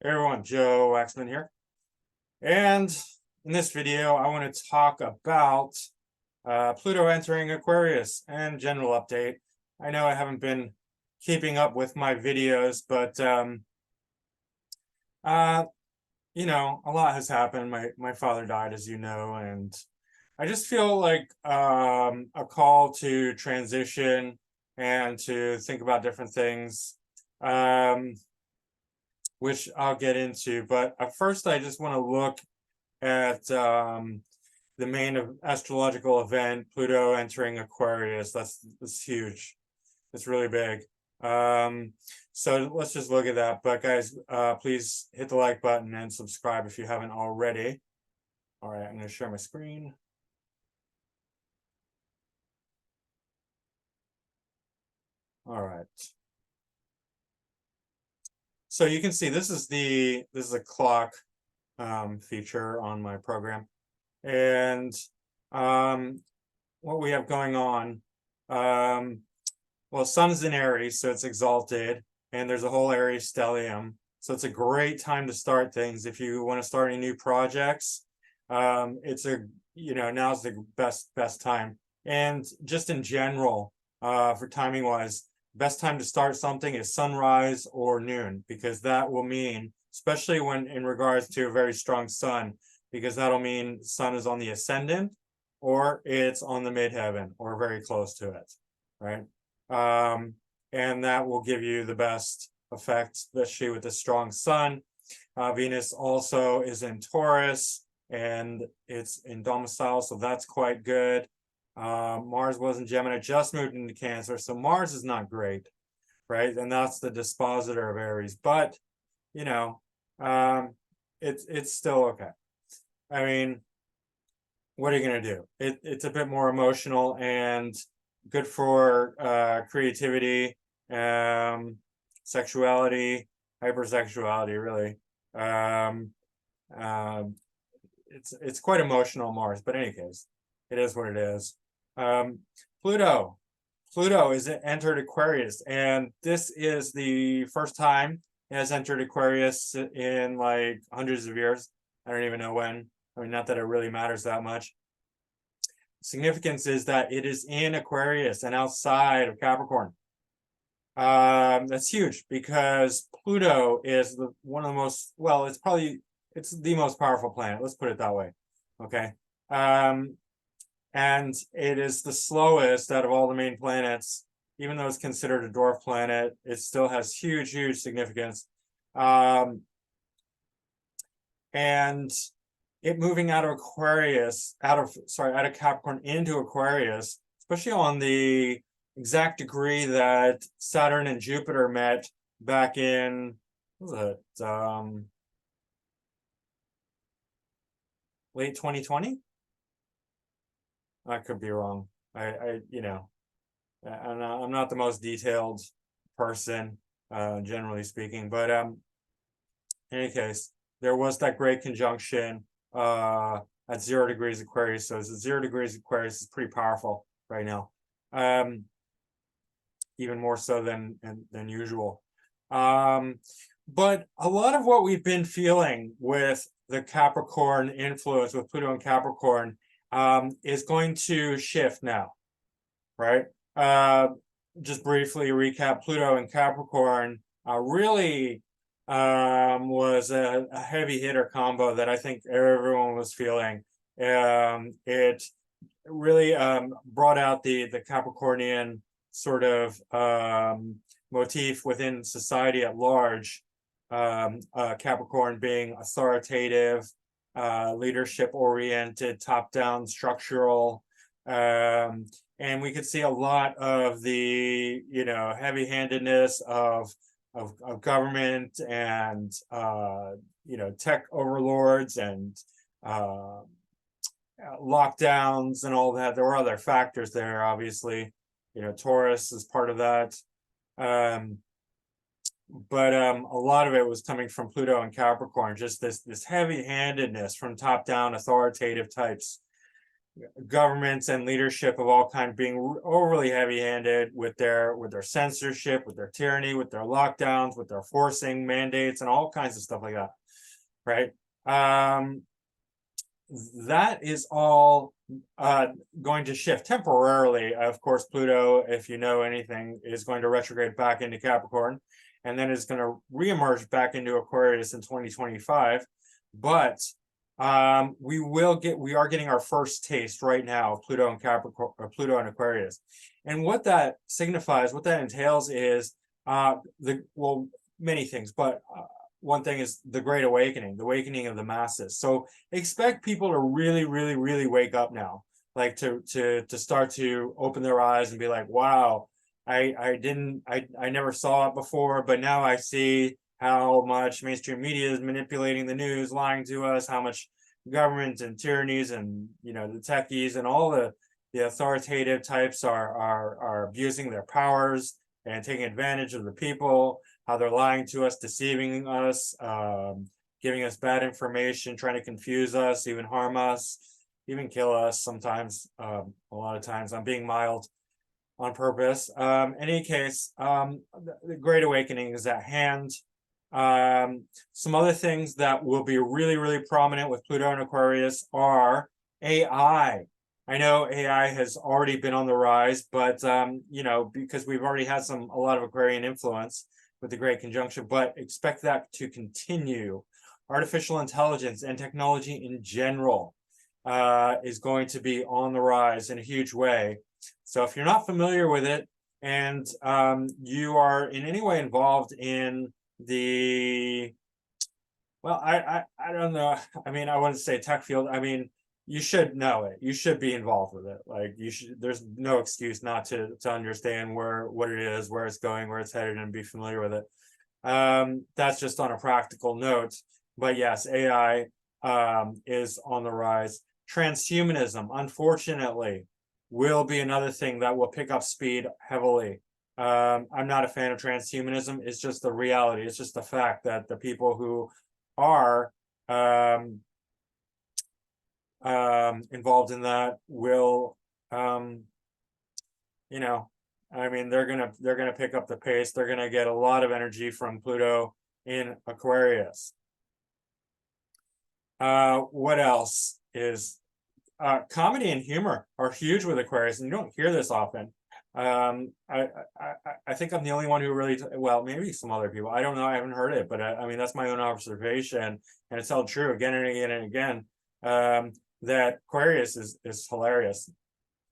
Hey everyone, Joe Waxman here. And in this video, I want to talk about Pluto entering Aquarius and general update. I know I haven't been keeping up with my videos, but you know, a lot has happened. My father died, as you know, and I just feel like a call to transition and to think about different things. Which I'll get into. But first, I just want to look at the main astrological event, Pluto entering Aquarius. That's huge. It's really big. So let's just look at that. But guys, please hit the like button and subscribe if you haven't already. All right, I'm going to share my screen. All right. So you can see this is a clock feature on my program, and what we have going on, well, Sun's in Aries, so it's exalted, and there's a whole Aries stellium, so it's a great time to start things if you want to start any new projects. It's now's the best time, and just in general, for timing wise, best time to start something is sunrise or noon, because that will mean, especially when in regards to a very strong sun, because that'll mean sun is on the ascendant or it's on the midheaven or very close to it, right? And that will give you the best effect, especially with the strong sun. Venus also is in Taurus and it's in domicile, so that's quite good. Mars was in Gemini, just moved into Cancer, so Mars is not great, right? And that's the dispositor of Aries, but you know, it's still okay. I mean, what are you gonna do? It's a bit more emotional and good for creativity, sexuality, hypersexuality, really. It's quite emotional, Mars, but in any case, it is what it is. Pluto is entered Aquarius, and this is the first time it has entered Aquarius in like hundreds of years. I don't even know when. I mean, not that it really matters that much. Significance is that it is in Aquarius and outside of Capricorn. That's huge because Pluto is one of the most, well, it's the most powerful planet. Let's put it that way. Okay. And it is the slowest out of all the main planets. Even though it's considered a dwarf planet, it still has huge significance. And it moving out of Aquarius, out of Capricorn into Aquarius, especially on the exact degree that Saturn and Jupiter met back in, what was it, late 2020? I could be wrong. I'm not the most detailed person, generally speaking, but in any case, there was that great conjunction at 0 degrees Aquarius. So 0 degrees Aquarius is pretty powerful right now, even more so than usual. But a lot of what we've been feeling with the Capricorn influence, with Pluto and Capricorn, is going to shift now, right? Just briefly recap, Pluto and Capricorn really was a heavy hitter combo that I think everyone was feeling. It really brought out the Capricornian sort of motif within society at large. Capricorn being authoritative, leadership oriented, top down, structural, and we could see a lot of the heavy handedness of government and tech overlords and lockdowns and all that. There were other factors there, obviously. Taurus is part of that. But a lot of it was coming from Pluto and Capricorn, just this heavy-handedness from top-down authoritative types. governments and leadership of all kinds being overly heavy-handed with their censorship, with their tyranny, with their lockdowns, with their forcing mandates, and all kinds of stuff like that, right? That is all going to shift temporarily. Of course, Pluto, if you know anything, is going to retrograde back into Capricorn, and then is going to reemerge back into Aquarius in 2025. But we are getting our first taste right now of Pluto and Capricorn, or Pluto and Aquarius. And what that signifies, what that entails is many things, but one thing is the Great Awakening, the awakening of the masses. So expect people to really, really, really wake up now, like to start to open their eyes and be like, wow, I never saw it before, but now I see how much mainstream media is manipulating the news, lying to us, how much government and tyrannies and, you know, the techies and all the authoritative types are abusing their powers and taking advantage of the people, how they're lying to us, deceiving us, giving us bad information, trying to confuse us, even harm us, even kill us sometimes, a lot of times. I'm being mild on purpose. In any case, the Great Awakening is at hand. Some other things that will be really, really prominent with Pluto and Aquarius are AI. I know AI has already been on the rise, but you know, because we've already had a lot of Aquarian influence with the Great Conjunction, but expect that to continue. Artificial intelligence and technology in general is going to be on the rise in a huge way. So if you're not familiar with it and you are in any way involved in I don't know. I mean, I wouldn't say tech field. I mean, you should know it. You should be involved with it. Like there's no excuse not to understand what it is, where it's going, where it's headed, and be familiar with it. That's just on a practical note. But yes, AI is on the rise. Transhumanism, unfortunately, will be another thing that will pick up speed heavily. I'm not a fan of transhumanism. It's just the reality. It's just the fact that the people who are involved in that will, you know, I mean, they're gonna pick up the pace. They're gonna get a lot of energy from Pluto in Aquarius. What else is comedy and humor are huge with Aquarius, and you don't hear this often. I think I'm the only one who really, well, maybe some other people, I don't know, I haven't heard it, but I mean, that's my own observation, and it's held true again and again and again, that Aquarius is hilarious.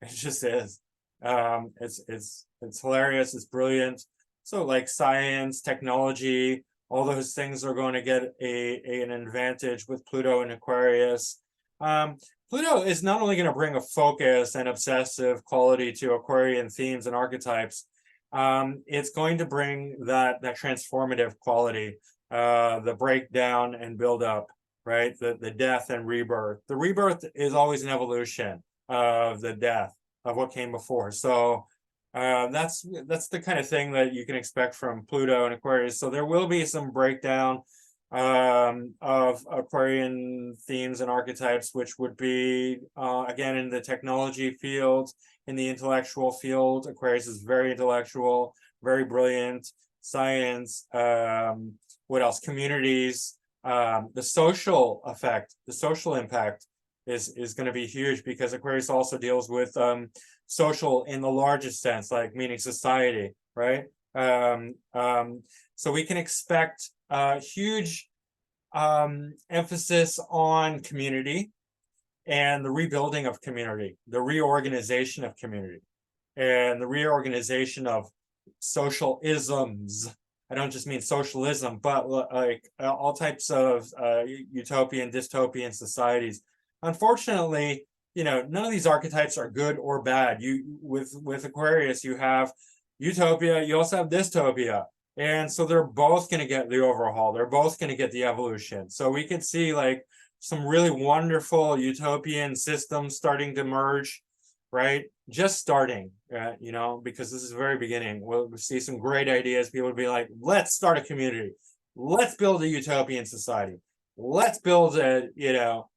It just is. It's hilarious, it's brilliant. So like science, technology, all those things are going to get an advantage with Pluto and Aquarius. Pluto is not only going to bring a focus and obsessive quality to Aquarian themes and archetypes, it's going to bring that transformative quality, the breakdown and build up, right? The death and rebirth. The rebirth is always an evolution of the death of what came before. So that's the kind of thing that you can expect from Pluto and Aquarius. So there will be some breakdown of Aquarian themes and archetypes, which would be again in the technology field, in the intellectual field. Aquarius is very intellectual, very brilliant. Science, what else? Communities, the social effect, the social impact is going to be huge, because Aquarius also deals with social in the largest sense, like meaning society, right? So we can expect huge emphasis on community and the rebuilding of community, the reorganization of community, and the reorganization of social isms. I don't just mean socialism, but like all types of utopian, dystopian societies. Unfortunately, you know, none of these archetypes are good or bad. With Aquarius, you have utopia, you also have dystopia. And so they're both going to get the overhaul. They're both going to get the evolution. So we could see like some really wonderful utopian systems starting to merge, right? Just starting, you know, because this is the very beginning. We'll see some great ideas. People will be like, let's start a community. Let's build a utopian society. let's build a,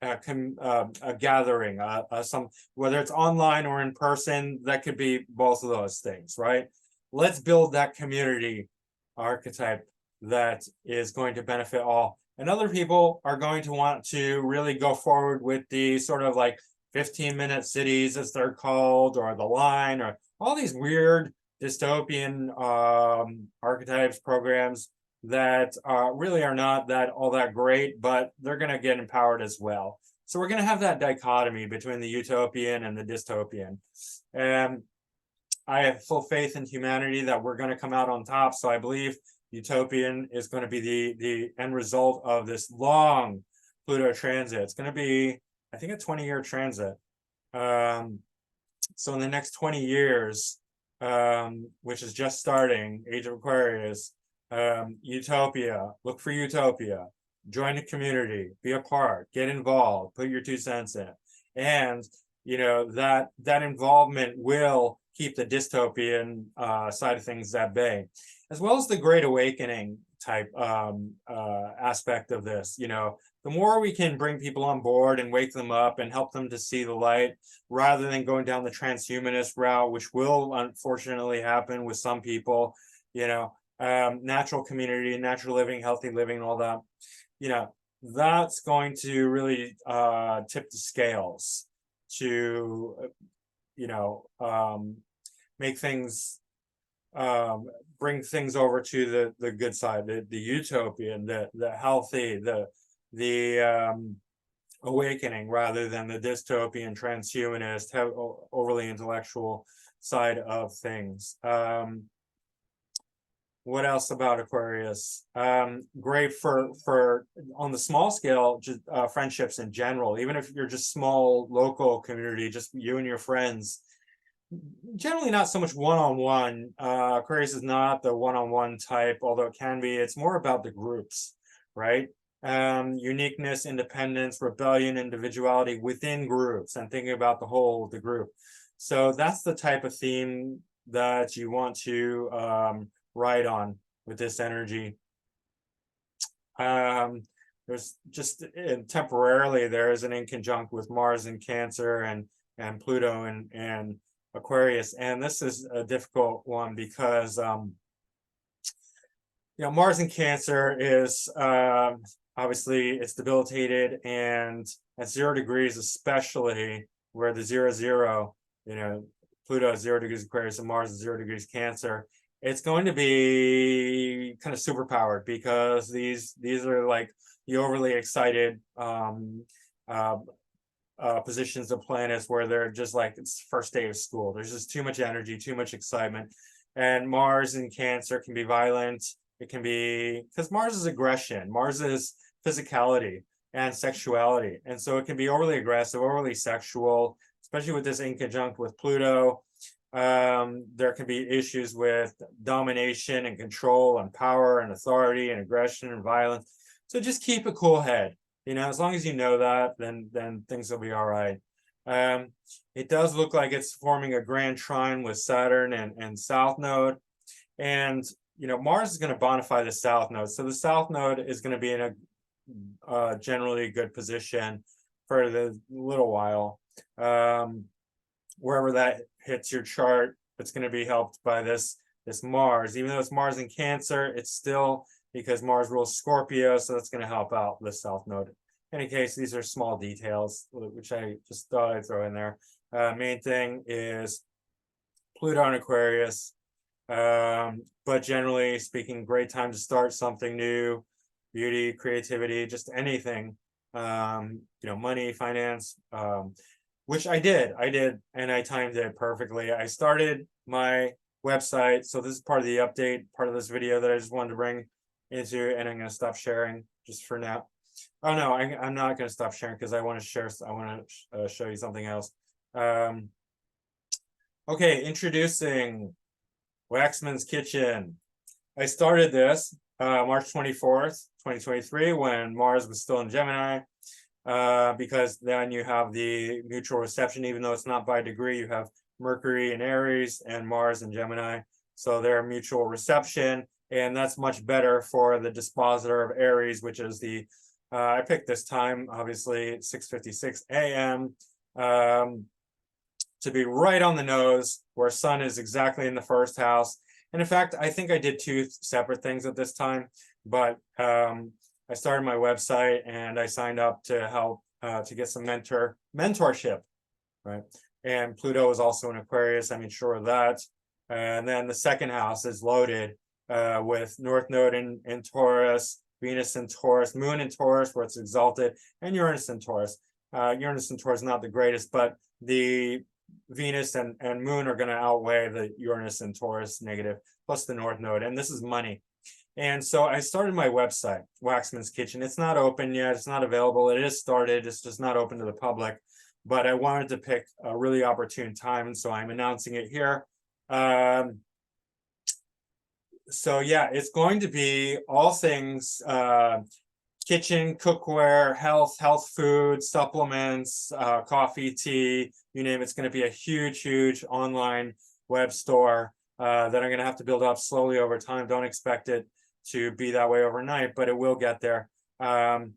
a gathering, some, whether it's online or in person, that could be both of those things, right? Let's build that community archetype that is going to benefit all. And other people are going to want to really go forward with the sort of like 15-minute cities, as they're called, or the line, or all these weird dystopian archetypes, programs that really are not that all that great, but they're going to get empowered as well. So we're going to have that dichotomy between the utopian and the dystopian. And I have full faith in humanity that we're going to come out on top. So I believe utopian is going to be the end result of this long Pluto transit. It's going to be, I think, a 20-year transit. So in the next 20 years, which is just starting, Age of Aquarius, utopia, look for utopia, join a community, be a part, get involved, put your 2 cents in. And, that involvement will keep the dystopian side of things at bay, as well as the Great Awakening type aspect of this. The more we can bring people on board and wake them up and help them to see the light, rather than going down the transhumanist route, which will unfortunately happen with some people, natural community, natural living, healthy living, and all that, that's going to really tip the scales to, make things, bring things over to the good side, the utopian, the healthy, the awakening, rather than the dystopian, transhumanist, overly intellectual side of things. What else about Aquarius? Great for on the small scale, just friendships in general. Even if you're just small local community, just you and your friends. Generally not so much one-on-one. Aquarius is not the one-on-one type, although it can be. It's more about the groups, right? Uniqueness, independence, rebellion, individuality within groups, and thinking about the whole of the group. So that's the type of theme that you want to ride on with this energy. There's just temporarily there is an inconjunct with Mars in Cancer and Pluto and Aquarius, and this is a difficult one because Mars in Cancer is obviously it's debilitated, and at 0 degrees especially, where the 0, Pluto is 0 degrees Aquarius and Mars is 0 degrees Cancer, it's going to be kind of superpowered, because these are like the overly excited positions of planets where they're just like, it's first day of school. There's just too much energy, too much excitement. And Mars in Cancer can be violent. It can be, because Mars is aggression, Mars is physicality and sexuality, and so it can be overly aggressive, overly sexual, especially with this inconjunct with Pluto. There can be issues with domination and control and power and authority and aggression and violence. So just keep a cool head. As long as you know that, then things will be all right. It does look like it's forming a grand trine with Saturn and South Node. And, Mars is going to bonify the South Node. So the South Node is going to be in a generally good position for the little while. Wherever that hits your chart, it's going to be helped by this Mars. Even though it's Mars in Cancer, it's still, because Mars rules Scorpio, so that's going to help out the South Node. In any case, these are small details, which I just thought I'd throw in there. Main thing is Pluto in Aquarius. But generally speaking, great time to start something new, beauty, creativity, just anything, money, finance, which I did, and I timed it perfectly. I started my website, so this is part of the update, part of this video that I just wanted to bring into, and I'm going to stop sharing just for now. Oh no, I'm not going to stop sharing, because I want to share. I want to show you something else. Okay, introducing Waxman's Kitchen. I started this March 24th, 2023, when Mars was still in Gemini, because then you have the mutual reception. Even though it's not by degree, you have Mercury in Aries and Mars in Gemini, so they're mutual reception, and that's much better for the dispositor of Aries, which is the I picked this time, obviously 6:56 a.m. To be right on the nose, where sun is exactly in the first house. And in fact, I think I did two separate things at this time, but I started my website and I signed up to help to get some mentorship, right? And Pluto is also in Aquarius, I'm sure of that. And then the second house is loaded with North Node in Taurus, Venus in Taurus, Moon in Taurus, where it's exalted, and Uranus in Taurus. Uranus in Taurus is not the greatest, but the Venus and Moon are going to outweigh the Uranus and Taurus negative, plus the North Node. And this is money. And so I started my website, Waxman's Kitchen. It's not open yet. It's not available. It is started. It's just not open to the public. But I wanted to pick a really opportune time, so I'm announcing it here. So yeah, it's going to be all things kitchen, cookware, health food, supplements, coffee, tea, you name it. It's going to be a huge online web store that I'm going to have to build up slowly over time. Don't expect it to be that way overnight, but it will get there. So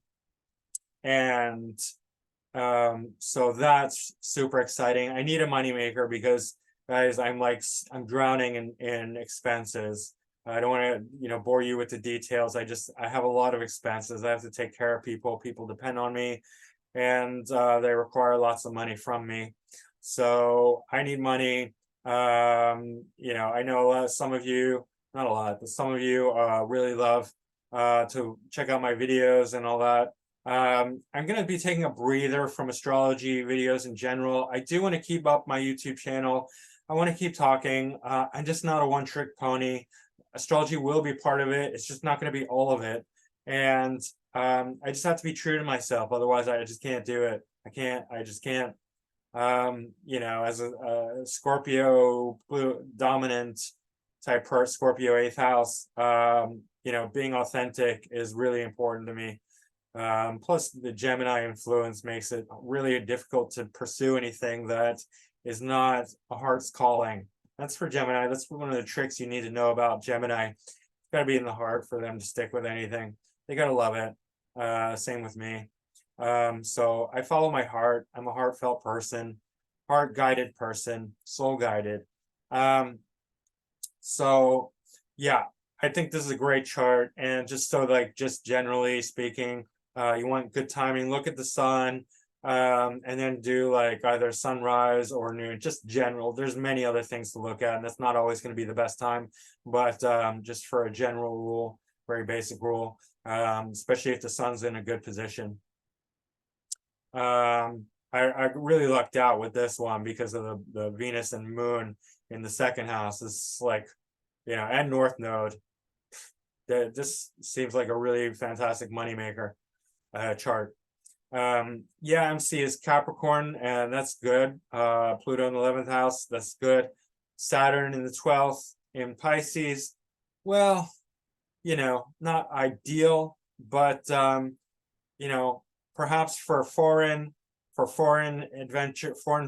that's super exciting. I need a moneymaker because, guys, I'm drowning in expenses. I don't want to, bore you with the details. I have a lot of expenses. I have to take care of people. People depend on me, and they require lots of money from me. So I need money. I know some of you, not a lot, but some of you really love to check out my videos and all that. I'm going to be taking a breather from astrology videos in general. I do want to keep up my YouTube channel. I want to keep talking. I'm just not a one-trick pony. Astrology will be part of it. It's just not going to be all of it. And I just have to be true to myself. Otherwise, I just can't do it. I just can't. As a Scorpio dominant type Scorpio 8th house, being authentic is really important to me. Plus the Gemini influence makes it really difficult to pursue anything that is not a heart's calling. That's for Gemini. That's one of the tricks you need to know about Gemini. It's got to be in the heart for them to stick with anything. They got to love it. Same with me. So I follow my heart. I'm a heartfelt person, heart-guided person, soul-guided. So yeah, I think this is a great chart. And just generally speaking, you want good timing. Look at the sun, and then do either sunrise or noon, just general. There's many other things to look at, and that's not always going to be the best time, but just for a general rule, very basic rule, especially if the sun's in a good position. I really lucked out with this one because of the Venus and Moon in the second house. It's and North Node. This seems like a really fantastic moneymaker chart. MC is Capricorn, and that's good. Pluto in the 11th house, that's good. Saturn in the 12th in Pisces. Well, not ideal, but perhaps for foreign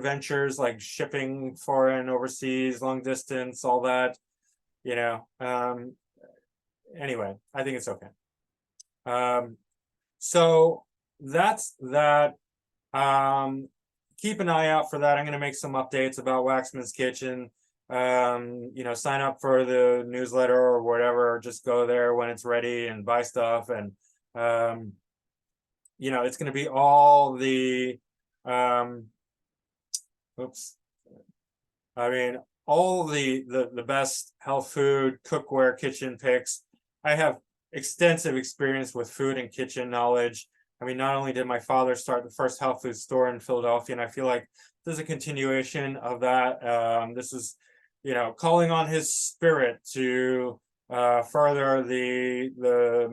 ventures like shipping foreign, overseas, long distance, all that, anyway, I think it's okay. So that's that. Keep an eye out for that. I'm going to make some updates about Waxman's Kitchen. Sign up for the newsletter or whatever. Just go there when it's ready and buy stuff. And it's going to be all the all the best health food, cookware, kitchen picks. I have extensive experience with food and kitchen knowledge. Not only did my father start the first health food store in Philadelphia, and I feel like there's a continuation of that. This is, calling on his spirit to further the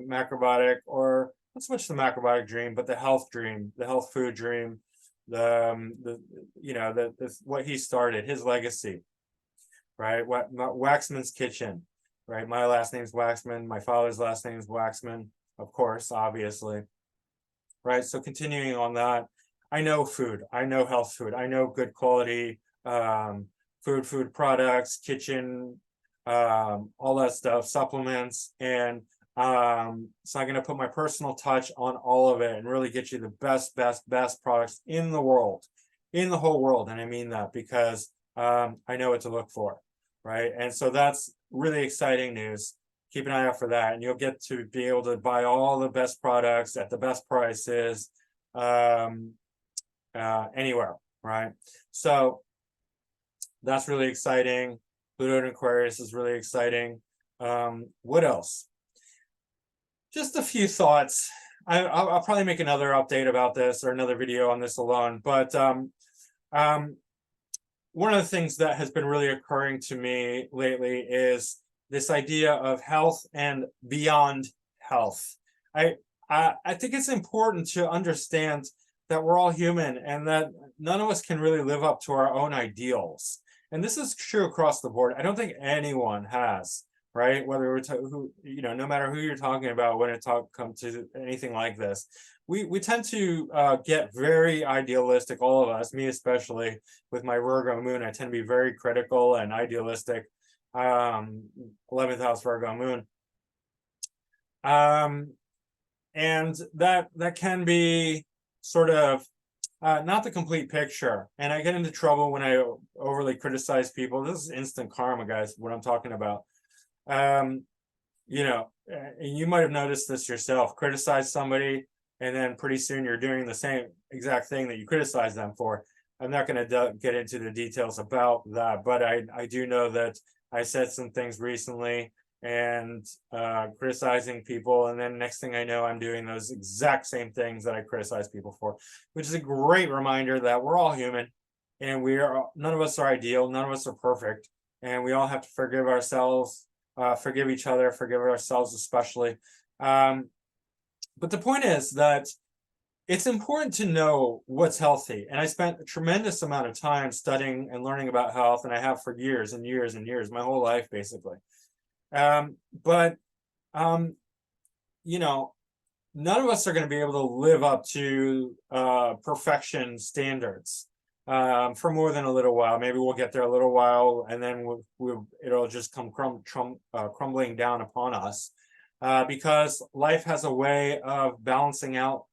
macrobiotic, or not so much the macrobiotic dream, but the health dream, the health food dream, what he started, his legacy, right? Waxman's Kitchen, right? My last name's Waxman. My father's last name is Waxman, of course, obviously. Right. So continuing on that, I know food, I know health food, I know good quality food products, kitchen, all that stuff, supplements, and So I'm going to put my personal touch on all of it and really get you the best products in the world, in the whole world. And I mean that because I know what to look for, right? And so that's really exciting news. Keep an eye out for that, and you'll get to be able to buy all the best products at the best prices anywhere, right? So that's really exciting. Pluto in Aquarius is really exciting. What else? Just a few thoughts. I'll probably make another update about this or another video on this alone, but one of the things that has been really occurring to me lately is this idea of health and beyond health. I think it's important to understand that we're all human and that none of us can really live up to our own ideals. And this is true across the board. I don't think anyone has, right? Whether we're no matter who you're talking about when it comes to anything like this, we tend to get very idealistic, all of us, me especially, with my Virgo moon. I tend to be very critical and idealistic. 11th house Virgo moon. And that can be sort of not the complete picture. And I get into trouble when I overly criticize people. This is instant karma, guys, what I'm talking about. You know, and you might have noticed this yourself. Criticize somebody, and then pretty soon you're doing the same exact thing that you criticize them for. I'm not going to get into the details about that, but I do know that I said some things recently and criticizing people, and then next thing I know, I'm doing those exact same things that I criticize people for, which is a great reminder that we're all human, and none of us are ideal, none of us are perfect, and we all have to forgive ourselves, forgive each other, forgive ourselves especially. But the point is that it's important to know what's healthy. And I spent a tremendous amount of time studying and learning about health, and I have for years and years and years, my whole life, basically. You know, none of us are going to be able to live up to perfection standards for more than a little while. Maybe we'll get there a little while, and then it'll just come crumbling down upon us. Because life has a way of balancing out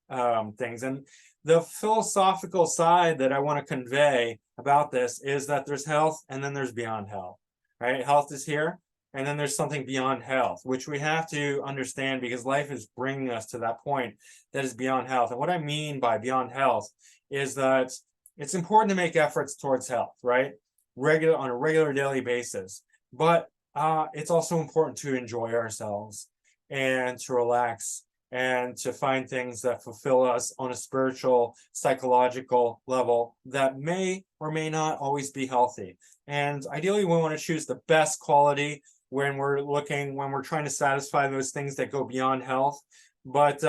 things. And the philosophical side that I want to convey about this is that there's health and then there's beyond health, right? Health is here, and then there's something beyond health, which we have to understand because life is bringing us to that point that is beyond health. And what I mean by beyond health is that it's important to make efforts towards health, right? On a regular daily basis. But it's also important to enjoy ourselves and to relax and to find things that fulfill us on a spiritual, psychological level that may or may not always be healthy. And ideally, we want to choose the best quality when we're trying to satisfy those things that go beyond health. But,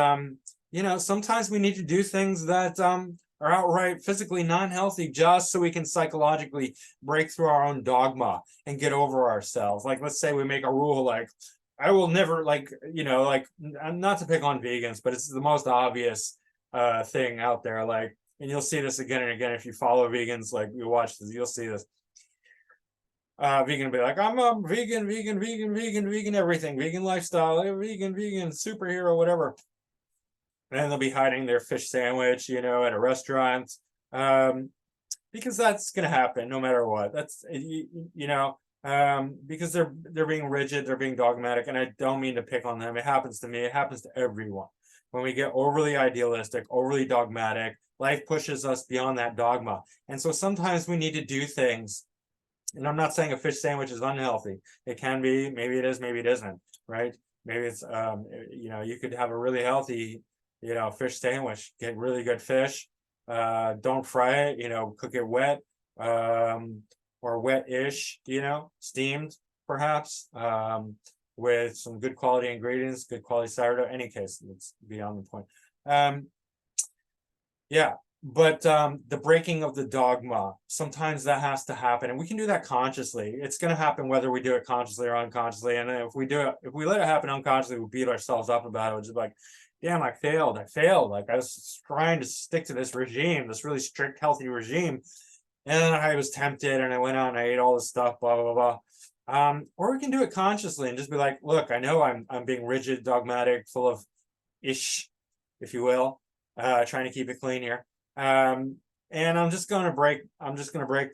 you know, sometimes we need to do things that are outright physically non-healthy just so we can psychologically break through our own dogma and get over ourselves. Like, let's say we make a rule like, I will never, like, you know, like, not to pick on vegans, but it's the most obvious thing out there. Like, and you'll see this again and again if you follow vegans, like you watch this, you'll see this. Vegan will be like, I'm a vegan, everything, vegan lifestyle, vegan, superhero, whatever. And they'll be hiding their fish sandwich, you know, at a restaurant, because that's gonna happen no matter what. That's you know. Because they're being rigid, they're being dogmatic, and I don't mean to pick on them. It happens to me, it happens to everyone. When we get overly idealistic, overly dogmatic, life pushes us beyond that dogma. And so sometimes we need to do things, and I'm not saying a fish sandwich is unhealthy. It can be, maybe it is, maybe it isn't, right? Maybe it's, you know, you could have a really healthy, you know, fish sandwich, get really good fish, don't fry it, you know, cook it wet, or wet-ish, you know, steamed perhaps, with some good quality ingredients, good quality sourdough. Any case, it's beyond the point. Yeah, but the breaking of the dogma, sometimes that has to happen, and we can do that consciously. It's going to happen whether we do it consciously or unconsciously. And if we let it happen unconsciously, we beat ourselves up about it. We're just like, damn, I failed. Like, I was trying to stick to this regime, this really strict, healthy regime. And I was tempted, and I went out and I ate all this stuff, blah, blah, blah. Or we can do it consciously and just be like, look, I know I'm being rigid, dogmatic, full of ish, if you will, trying to keep it clean here. And I'm just gonna break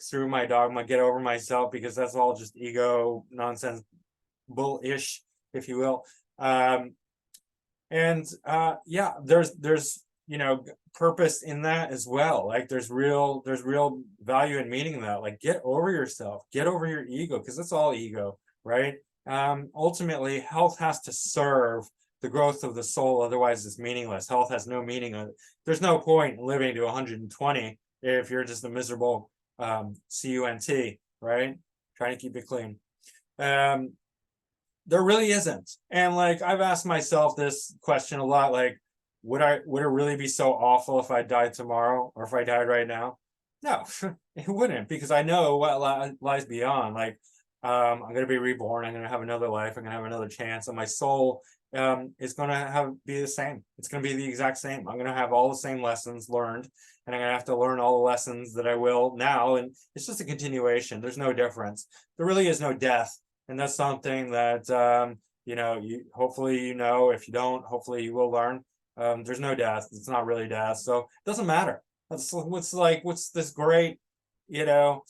through my dogma, get over myself, because that's all just ego nonsense, bull-ish, if you will. And yeah, there's purpose in that as well. Like there's real value and meaning in that. Like, get over yourself, get over your ego, because it's all ego, right? Ultimately, health has to serve the growth of the soul, otherwise it's meaningless. Health has no meaning. There's no point in living to 120 if you're just a miserable cunt, right? Trying to keep it clean. There really isn't. And like, I've asked myself this question a lot, like, would it really be so awful if I died tomorrow, or if I died right now? No, it wouldn't, because I know what lies beyond. Like, I'm going to be reborn, I'm going to have another life, I'm going to have another chance, and my soul is going to be the same. It's going to be the exact same. I'm going to have all the same lessons learned, and I'm going to have to learn all the lessons that I will now, and it's just a continuation. There's no difference. There really is no death. And that's something that you hopefully, if you don't, hopefully you will learn. There's no death. It's not really death, so it doesn't matter. What's this great, what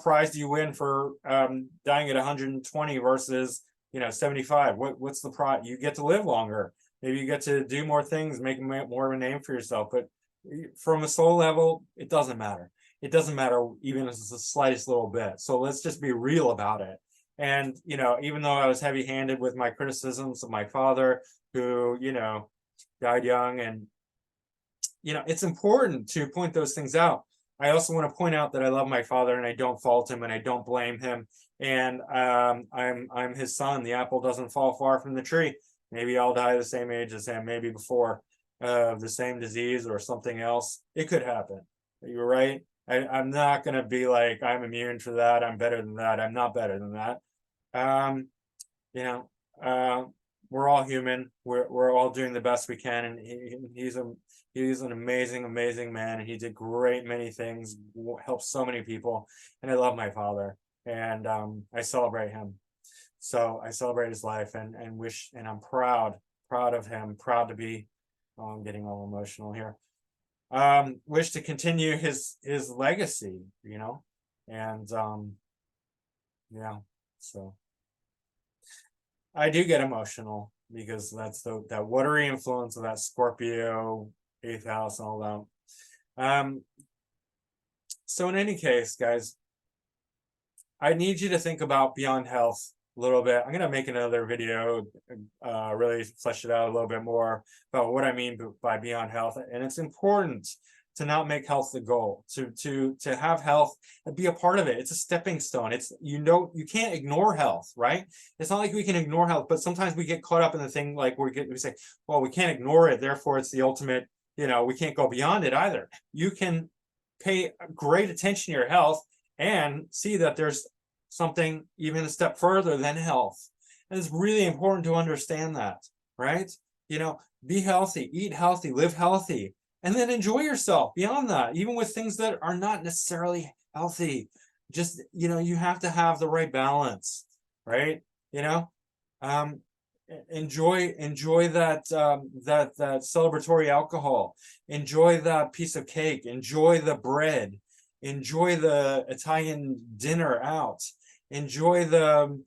prize do you win for dying at 120 versus 75? What's the prize? You get to live longer. Maybe you get to do more things, make more of a name for yourself. But from a soul level, it doesn't matter. It doesn't matter even if it's the slightest little bit. So let's just be real about it. And, even though I was heavy-handed with my criticisms of my father, who, died young, and, it's important to point those things out. I also want to point out that I love my father, and I don't fault him, and I don't blame him. And I'm his son. The apple doesn't fall far from the tree. Maybe I'll die the same age as him, maybe before, the same disease or something else. It could happen. You're right. I'm not going to be like, I'm immune to that, I'm better than that. I'm not better than that. We're all human. We're all doing the best we can, and he's an amazing man, and he did many things, helped so many people, and I love my father, and I celebrate him. So I celebrate his life, and I'm proud of him, proud to be. Oh, I'm getting all emotional here. Wish to continue his legacy, and yeah, so I do get emotional, because that's that watery influence of that Scorpio 8th house and all that. So in any case, guys, I need you to think about beyond health a little bit. I'm going to make another video, really flesh it out a little bit more about what I mean by beyond health. And it's important to not make health the goal, to have health and be a part of it. It's a stepping stone. It's, you can't ignore health, right? It's not like we can ignore health, but sometimes we get caught up in the thing, like we say, well, we can't ignore it, therefore it's the ultimate, we can't go beyond it either. You can pay great attention to your health and see that there's something even a step further than health. And it's really important to understand that, right? Be healthy, eat healthy, live healthy, and then enjoy yourself beyond that, even with things that are not necessarily healthy. Just, you have to have the right balance, right? Enjoy that that celebratory alcohol, enjoy that piece of cake, enjoy the bread, enjoy the Italian dinner out, enjoy the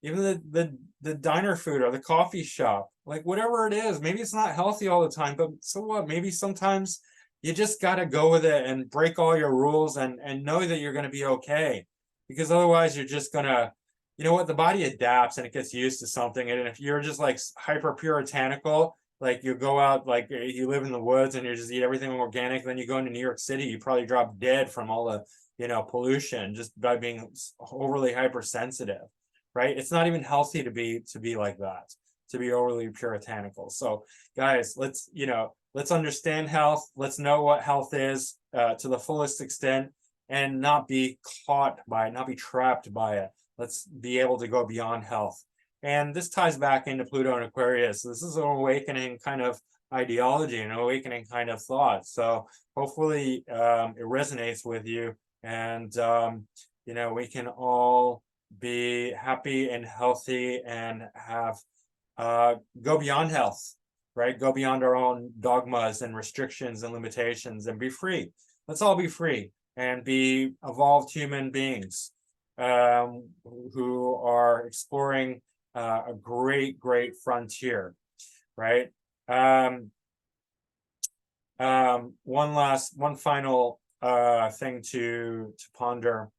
even the diner food or the coffee shop, like whatever it is. Maybe it's not healthy all the time, but so what? Maybe sometimes you just got to go with it and break all your rules, and know that you're going to be okay, because otherwise you're just gonna, the body adapts and it gets used to something. And if you're just like hyper puritanical, like you go out, like you live in the woods and you just eat everything organic, then you go into New York City, you probably drop dead from all the pollution, just by being overly hypersensitive, right? It's not even healthy to be like that, to be overly puritanical. So guys, let's understand health. Let's know what health is to the fullest extent, and not be caught by it, not be trapped by it. Let's be able to go beyond health. And this ties back into Pluto in Aquarius. This is an awakening kind of ideology, an awakening kind of thought. So hopefully it resonates with you. And you know, we can all be happy and healthy and have go beyond health, right? Go beyond our own dogmas and restrictions and limitations and be free. Let's all be free and be evolved human beings who are exploring a great frontier, right? One final thing to ponder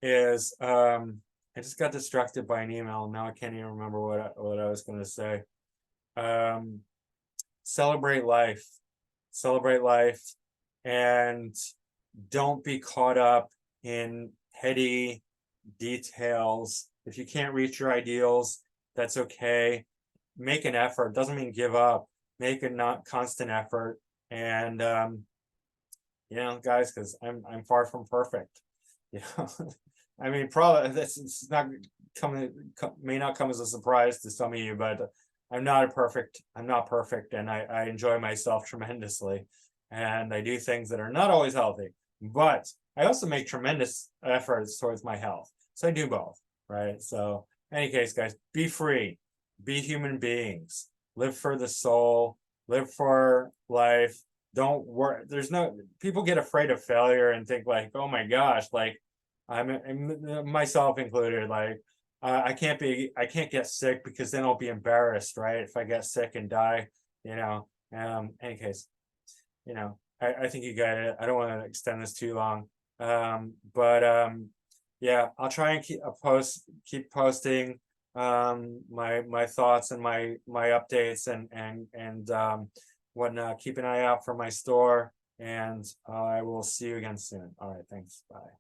is I just got distracted by an email. Now I can't even remember what I was going to say. Celebrate life, and don't be caught up in petty details. If you can't reach your ideals, that's okay. Make an effort. Doesn't mean give up. Make a not constant effort. And you know, guys, because I'm far from perfect. You know, I mean, probably it's not may not come as a surprise to some of you, but I'm not perfect, and I enjoy myself tremendously, and I do things that are not always healthy, but I also make tremendous efforts towards my health. So I do both, right? So in any case, guys, be free, be human beings, live for the soul, live for life. Don't worry. There's no, people get afraid of failure and think like, oh my gosh, like I'm myself included, like I can't get sick because then I'll be embarrassed, right? If I get sick and die, you know. Any case, you know, I think you got it. I don't want to extend this too long. Yeah, I'll try and keep posting my thoughts and my updates and whatnot. Keep an eye out for my store, and I will see you again soon. All right, thanks. Bye.